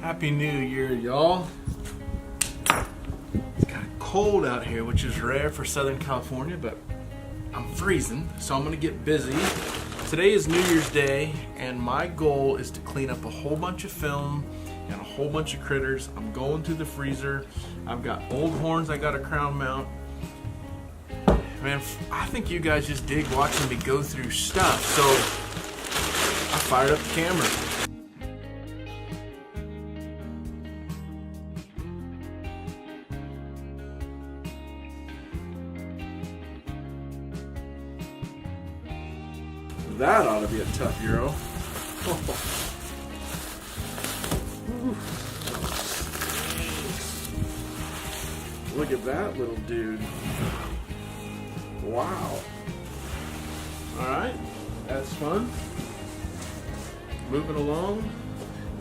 Happy New Year, y'all. It's kind of cold out here, which is rare for Southern California, but I'm freezing, so I'm gonna get busy. Today is New Year's Day, and my goal is to clean up a whole bunch of film and a whole bunch of critters. I'm going through the freezer. I've got old horns I gotta crown mount. Man, I think you guys just dig watching me go through stuff, so I fired up the camera. That ought to be a tough Euro. Look at that little dude. Wow. Alright, that's fun. Moving along.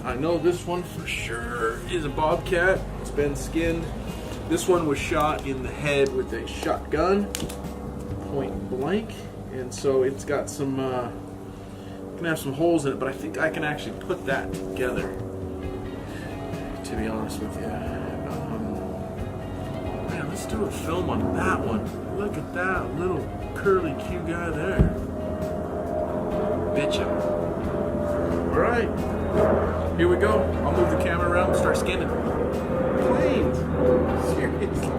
I know this one for sure is a bobcat. It's been skinned. This one was shot in the head with a shotgun, point blank. And so it's got some, can have some holes in it, but I think I can actually put that together, to be honest with you. Man, let's do a film on that one. Look at that little curly Q guy there. Bitchin'. All right, here we go. I'll move the camera around and start skinning. Planes. Seriously. I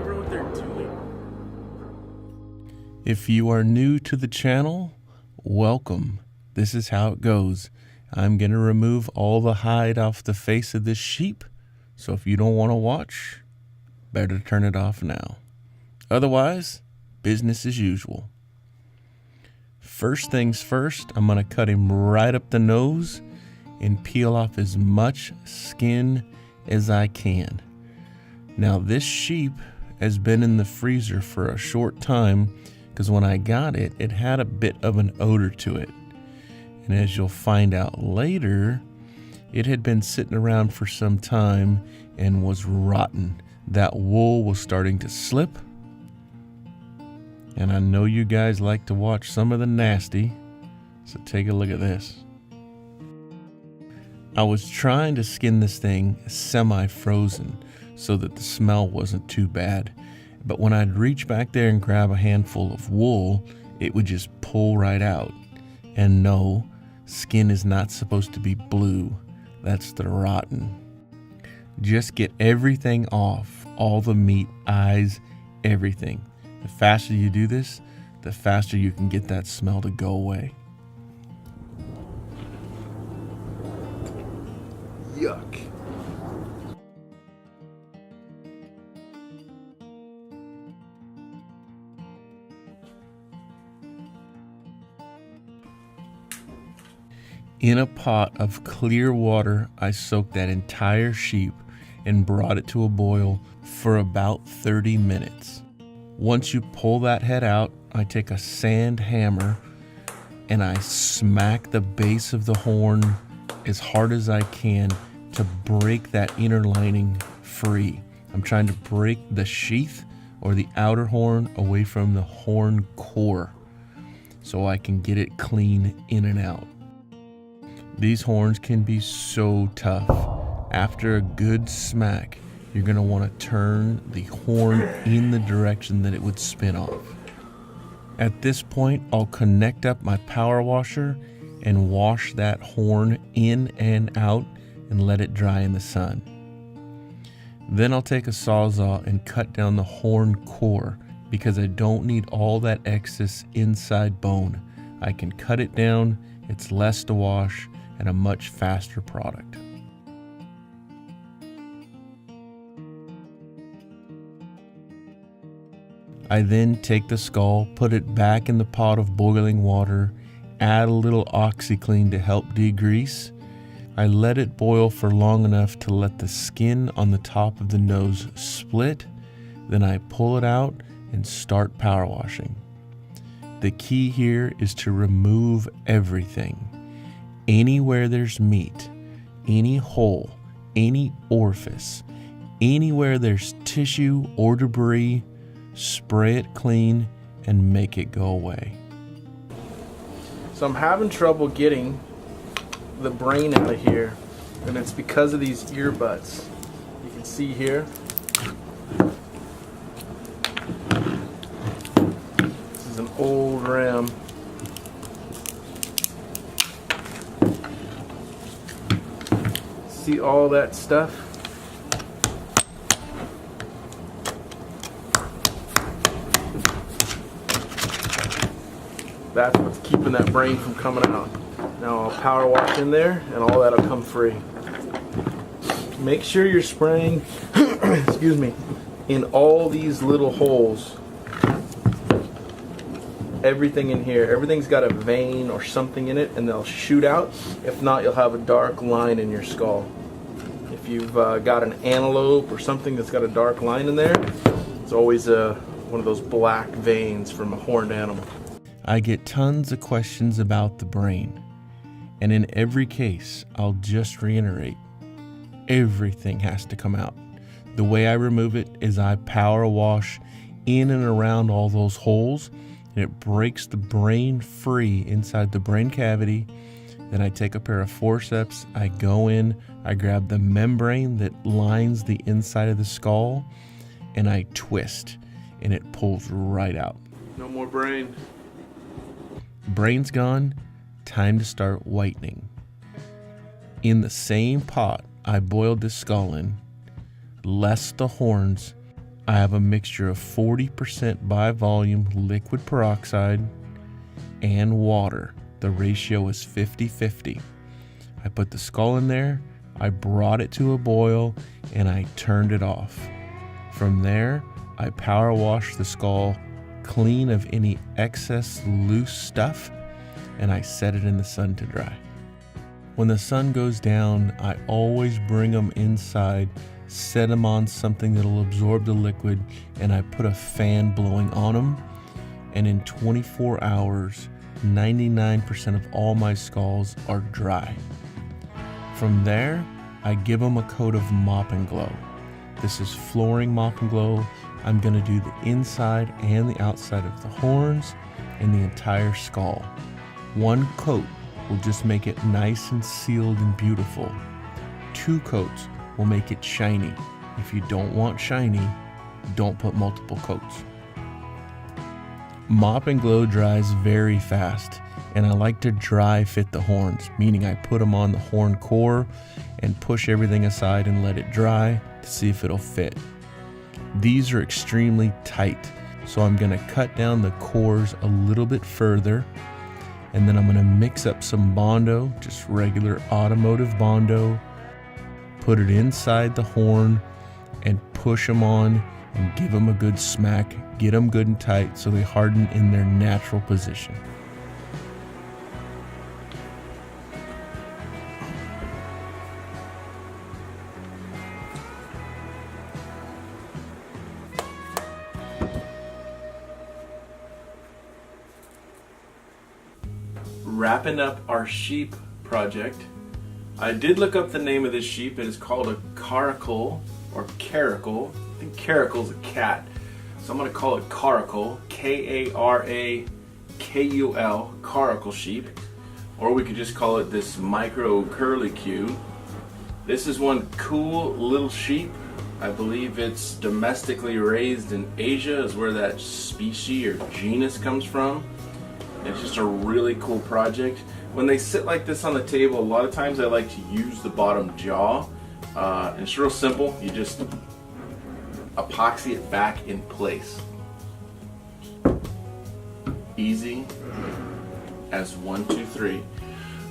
wrote there too late. If you are new to the channel, welcome. This is how it goes. I'm going to remove all the hide off the face of this sheep. So if you don't want to watch, better turn it off now. Otherwise, business as usual. First things first, I'm going to cut him right up the nose and peel off as much skin as I can. Now this sheep has been in the freezer for a short time because when I got it, it had a bit of an odor to it. And as you'll find out later, it had been sitting around for some time and was rotten. That wool was starting to slip. And I know you guys like to watch some of the nasty, so take a look at this. I was trying to skin this thing semi-frozen so that the smell wasn't too bad. But when I'd reach back there and grab a handful of wool, it would just pull right out. And no, skin is not supposed to be blue. That's the rotten. Just get everything off, all the meat, eyes, everything. The faster you do this, the faster you can get that smell to go away. Yuck. In a pot of clear water, I soaked that entire sheep and brought it to a boil for about 30 minutes. Once you pull that head out, I take a sand hammer and I smack the base of the horn as hard as I can to break that inner lining free. I'm trying to break the sheath or the outer horn away from the horn core so I can get it clean in and out. These horns can be so tough. After a good smack, you're going to want to turn the horn in the direction that it would spin off. At this point, I'll connect up my power washer and wash that horn in and out and let it dry in the sun. Then I'll take a Sawzall and cut down the horn core because I don't need all that excess inside bone. I can cut it down, it's less to wash, and a much faster product. I then take the skull, put it back in the pot of boiling water, add a little OxiClean to help degrease. I let it boil for long enough to let the skin on the top of the nose split. Then I pull it out and start power washing. The key here is to remove everything. Anywhere there's meat, any hole, any orifice, anywhere there's tissue or debris, spray it clean and make it go away. So I'm having trouble getting the brain out of here. And it's because of these earbuds. You can see here. This is an old ram. See all that stuff? That's what's keeping that brain from coming out. Now I'll power wash in there and all that'll come free. Make sure you're spraying, excuse me, in all these little holes. Everything in here, everything's got a vein or something in it and they'll shoot out. If not, you'll have a dark line in your skull. If you've got an antelope or something that's got a dark line in there, it's always one of those black veins from a horned animal. I get tons of questions about the brain, and in every case, I'll just reiterate, everything has to come out. The way I remove it is I power wash in and around all those holes, and it breaks the brain free inside the brain cavity. Then I take a pair of forceps, I go in, I grab the membrane that lines the inside of the skull, and I twist, and it pulls right out. No more brain. Brain's gone, time to start whitening. In the same pot I boiled this skull in, less the horns, I have a mixture of 40% by volume liquid peroxide and water. The ratio is 50-50. I put the skull in there, I brought it to a boil, and I turned it off. From there, I power washed the skull clean of any excess loose stuff, and I set it in the sun to dry. When the sun goes down, I always bring them inside, set them on something that'll absorb the liquid, and I put a fan blowing on them, and in 24 hours, 99% of all my skulls are dry. From there, I give them a coat of Mop and Glow. This is flooring Mop and Glow. I'm going to do the inside and the outside of the horns and the entire skull. One coat will just make it nice and sealed and beautiful. 2 coats will make it shiny. If you don't want shiny, don't put multiple coats. Mop and Glow dries very fast, and I like to dry fit the horns, meaning I put them on the horn core and push everything aside and let it dry to see if it'll fit. These are extremely tight, so I'm going to cut down the cores a little bit further, and then I'm going to mix up some Bondo, just regular automotive Bondo, put it inside the horn and push them on and give them a good smack, get them good and tight so they harden in their natural position. Wrapping up our sheep project. I did look up the name of this sheep. It is called a KARAKUL or KARAKUL. I think KARAKUL is a cat, so I'm going to call it KARAKUL, K-A-R-A-K-U-L, KARAKUL sheep, or we could just call it this micro curlicue. This is one cool little sheep. I believe it's domestically raised in Asia, is where that species or genus comes from. It's just a really cool project. When they sit like this on the table, a lot of times I like to use the bottom jaw. And it's real simple. You just epoxy it back in place. Easy as 1, 2, 3.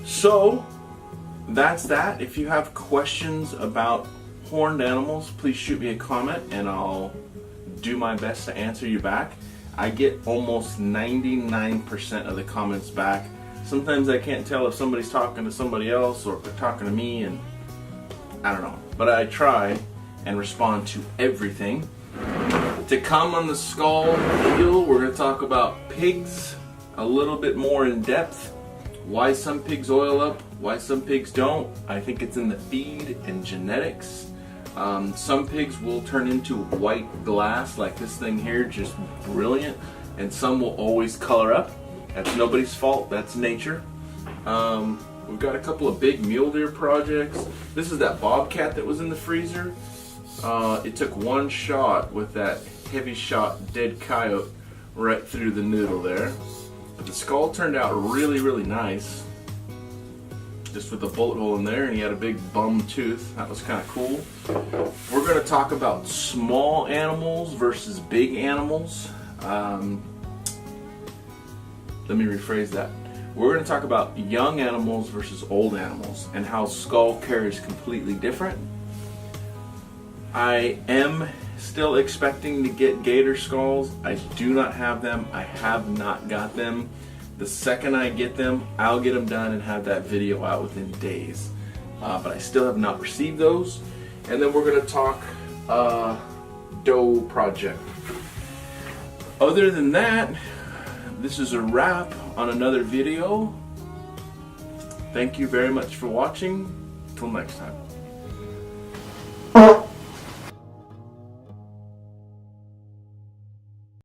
So that's that. If you have questions about horned animals, please shoot me a comment and I'll do my best to answer you back. I get almost 99% of the comments back. Sometimes I can't tell if somebody's talking to somebody else or if they're talking to me, and I don't know. But I try and respond to everything. To come on the skull deal, we're going to talk about pigs a little bit more in depth. Why some pigs oil up, why some pigs don't. I think it's in the feed and genetics. Some pigs will turn into white glass like this thing here, just brilliant, and some will always color up. That's nobody's fault, that's nature. We've got a couple of big mule deer projects. This is that bobcat that was in the freezer. It took one shot with that heavy shot dead coyote right through the noodle there. But the skull turned out really, really nice. Just with the bullet hole in there, and he had a big bum tooth. That was kind of cool. We're going to talk about small animals versus big animals. Let me rephrase that. We're going to talk about young animals versus old animals and how skull care is completely different. I am still expecting to get gator skulls. I do not have them. I have not got them. The second I get them, I'll get them done and have that video out within days. But I still have not received those. And then we're going to talk doe project. Other than that, this is a wrap on another video. Thank you very much for watching. Till next time.